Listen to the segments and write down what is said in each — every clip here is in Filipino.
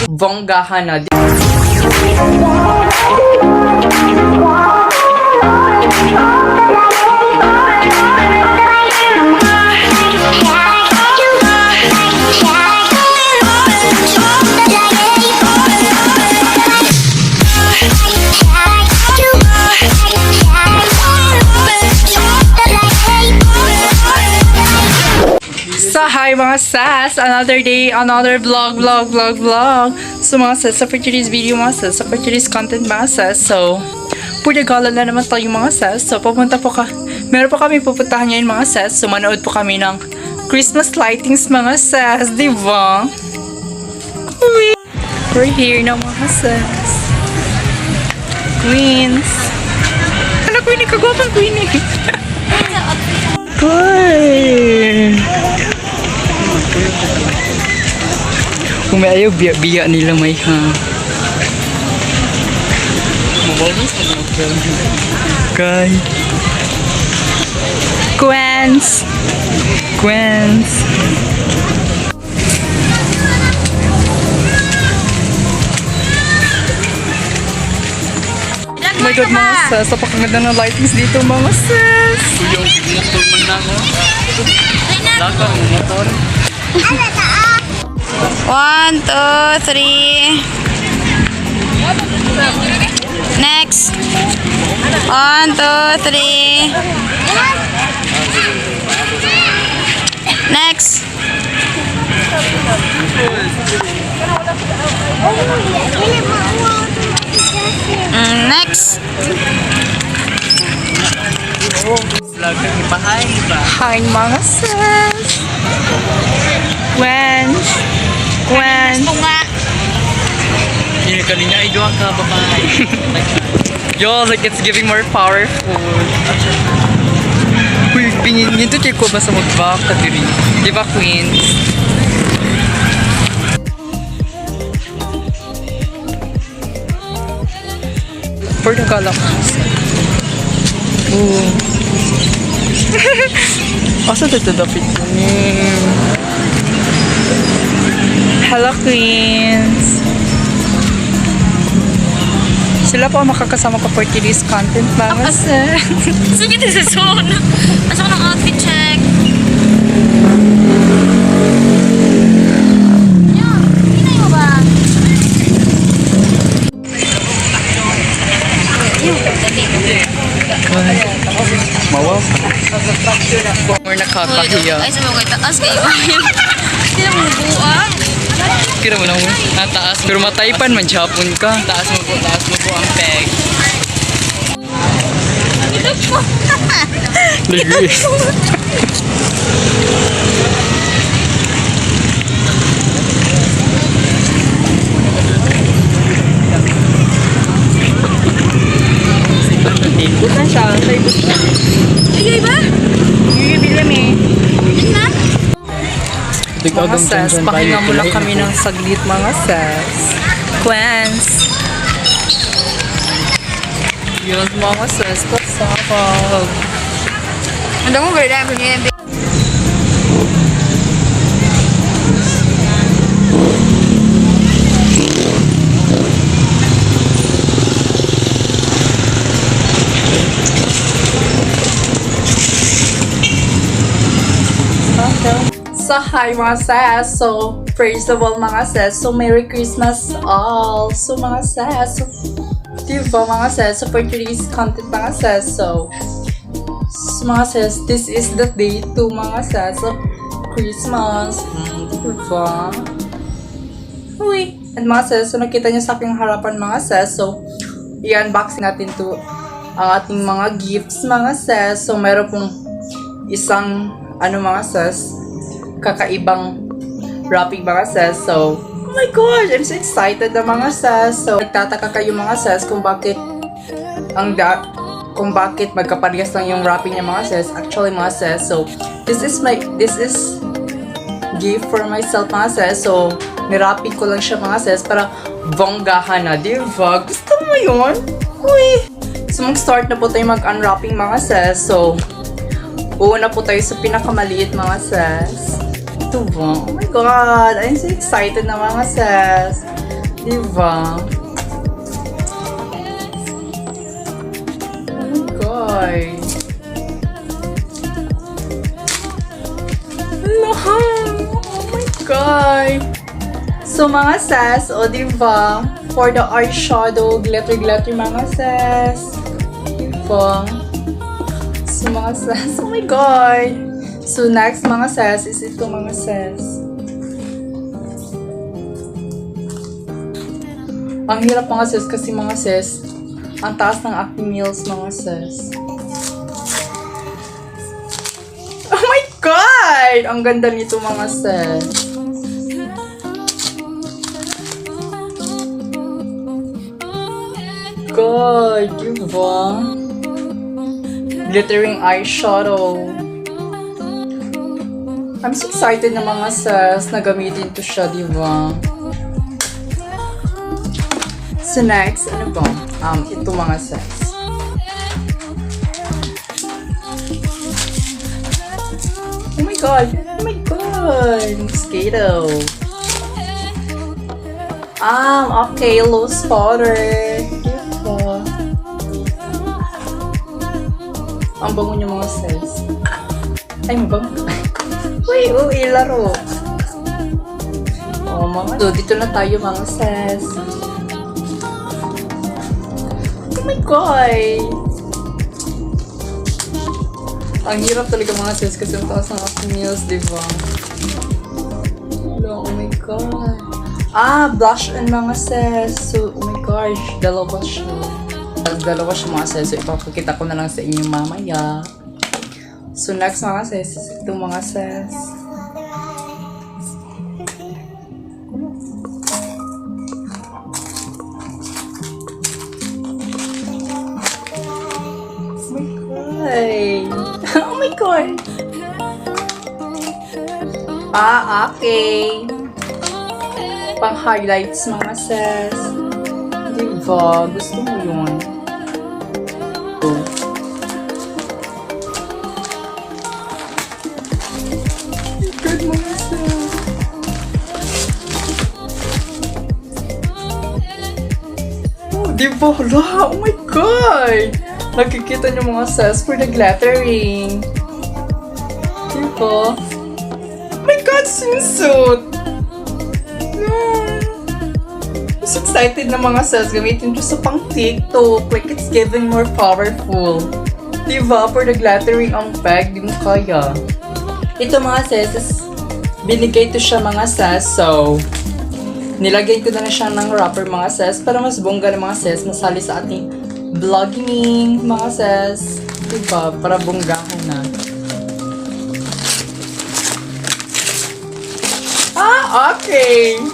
Bonggahan na. So, hi mga sas! Another day, another vlog. So, mga sas, for today's video mga sas, for today's content mga sas, so, pudagala na naman tayo mga sas. So, meron pa kami pupuntahan ngayon mga sas. So, manood po kami ng Christmas lightings mga sas, di ba? We're here na mga sas. Queens. Ano Queenie? Kagwapang Queenie. Good. Kung may ayaw, biya nila may ha. Kay Quens. Oh my god mga sis, napakaganda ng lightings dito mga sis. Yung motor man lang oh. Laka ng motor. 1, 2, 3. Next. 1, 2, 3. Next. Next. Vlog kang ipahay ba? Hi mga sis. Quench. Yun kanina ay doon ka babae. Yo, like it's giving more powerful. Uy, bingin to check ko ba sa magbaka diri? Di ba Queens? For the color. Ooh. Asa dito dapat yun? Hello Queens! Sila po ang makakasama ko for today's content mga sir. Sige din sa zone. Asa ko ng outfit check. Hinay mo ba? Mawaw. More nakakahiya. Ay, sabi ko kayo, taas kayo. Hindi na mo buang. Kira mo lang mo. Taas. Pero mataypan man, Japon ka. Taas mo po ang peg. Ito po. Ligris. Bukan siya. Ay, ba? Bibilam eh. Yan na? Mga sas, pahinga mo lang kami ng saglit mga sas. Quens. Yun mga sas, pasapag. Ano mo ba rin? So, hi mga sis. So, first of all mga sis, so Merry Christmas all. So, mga sis, so, diba mga sis, so for today's content mga sis, so mga sis, this is the day to mga sis of Christmas. Diba? Uy! And mga sis, so nakita niyo sa aking harapan mga sis, so i-unboxing natin to ang ating mga gifts mga sis. So, meron pong isang mga sis, kakaibang wrapping mga sis. So, oh my gosh, I'm so excited na mga sis. So, nagtataka kayo mga sis kung bakit magkaparehas lang yung wrapping niya mga sis. Actually mga sis, so this is gift for myself mga sis. So, nirapping ko lang siya mga sis para bonggahan na, diba? Gusto mo yun? Uy! So, mag-start na po tayo mag-unwrapping mga sis. So, una po tayo sa pinakamaliit mga sis. Diba? Oh my God! I'm so excited na mga sis. Diba? Oh my God! Oh my God! So mga sis, o diba? For the eyeshadow, glitter mga sis. Diba? So mga sis, oh my God! So next mga sis is ito mga sis. Ang hirap mga sis kasi mga sis, ang taas ng acne nails mga sis. Oh my God! Ang ganda nito mga sis. God, diba? Glittering eyeshadow. I'm so excited na mga sis na gamitin to siya, diba? So next, ano ba? Ito mga sis. Oh my God! Oh my God! Mosquito. Okay, loose powder. Diba? Ang bango niya mga sis. Ay, mabango. Uy, laro. Oh, mga. So, dito na tayo mga sis. Oh my God! Ang hirap talaga mga sis kasi ang taas ng acne nails, diba? Oh my God. Blush on mga sis. So, oh my gosh, dalawa siya. Mga sis. So, ipapakita ko na lang sa inyo mamaya. So, next mga sis, ito mga sis. Oh my God! Okay. Pang highlights mga sis. Diba? Gusto mo yun? Good mga sis. Oh, diba? Oh my God! Nakikita niyo mga sis for the glittering. Diba? Oh my God, swimsuit! I'm so excited na mga sis. Gamitin ko sa pang TikTok. Like it's giving more powerful. Diba? For the glittering ang peg, di mo kaya. Ito mga sis, binigay to siya mga sis. So, nilagay ko na siya ng wrapper mga sis para mas bongga ng mga sis masali sa ating vlogging mga sis. Diba? Para bonggahan na. Okay! Oh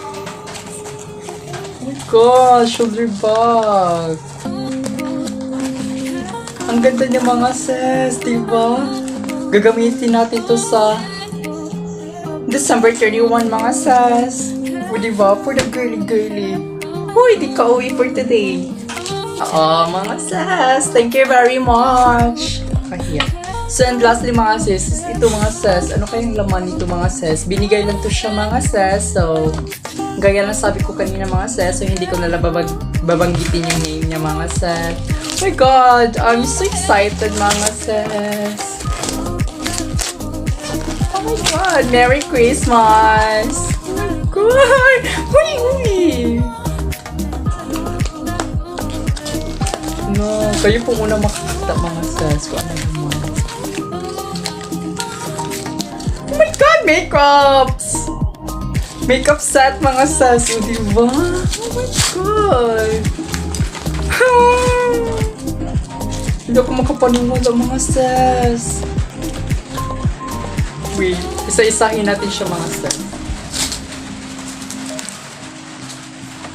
my gosh, shoulder bag. Ang ganda niya mga sis, diba? Gagamitin natin to sa December 31 mga sis. O diba? For the girly. Uy, di ka uwi for today. Mga sis, thank you very much. So, and lastly mga sis, ito mga sis, ano kayang laman nito mga sis? Binigay lang to siya mga sis, so, gaya lang sabi ko kanina mga sis, so hindi ko nalang babanggitin yung name niya mga sis. Oh my God, I'm so excited mga sis. Oh my God, Merry Christmas! Oh my God! Uy! No, kayo po muna makakita mga sis kung ano yung mga. Oh my God, makeups! Makeup set mga sis, o diba? Oh my God! Hindi ako makapaniwala mga sis. Wait, isa-isahin natin siya mga sis.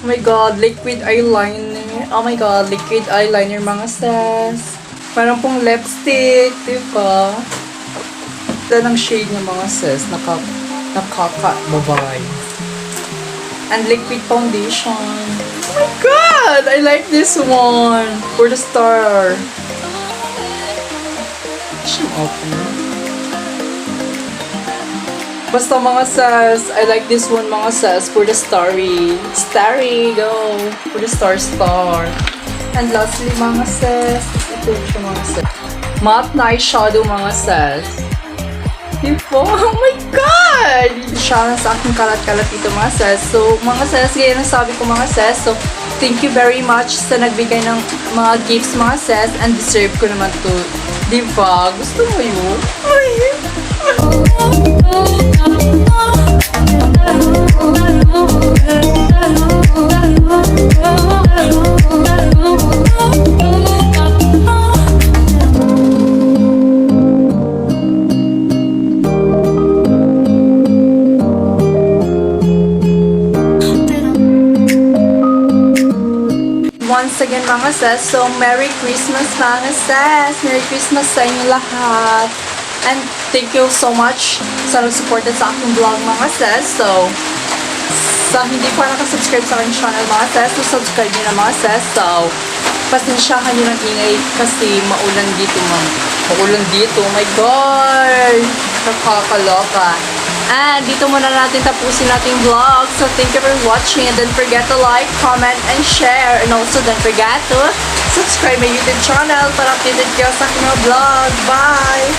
Oh my God, liquid eyeliner. Oh my God, liquid eyeliner mga sis. Parang pong lipstick, diba? Ito ng shade niya mga sis. Nakaka-babay. And liquid foundation. Oh my God! I like this one. For the star. Siyang open. Basta mga sis, I like this one mga sis for the starry. Starry, go! For the star. And lastly mga sis, ito siya mga sis. Matte Night Shadow mga sis. Diba? Oh my God! Siya sa aking kalat-kalat dito mga sis. So mga sis, ganyan ang sabi ko mga sis. So thank you very much sa nagbigay ng mga gifts mga sis. And deserve ko naman to. Diba? Gusto mo yun? Ay! Once again mga sis, so Merry Christmas mga sis! Merry Christmas sa inyo lahat! And thank you so much sa nag-support sa aking vlog mga sis. So, sa hindi pa nakasubscribe sa aking channel mga sis, so subscribe nyo na mga sis. So, pasensyahan nyo ng ingay kasi maulan dito Maulan dito, oh my God! Nakakaloka. And dito muna natin tapusin nating vlog. So, thank you for watching. And don't forget to like, comment, and share. And also, don't forget to subscribe my YouTube channel para updated kayo sa aking mga vlog. Bye!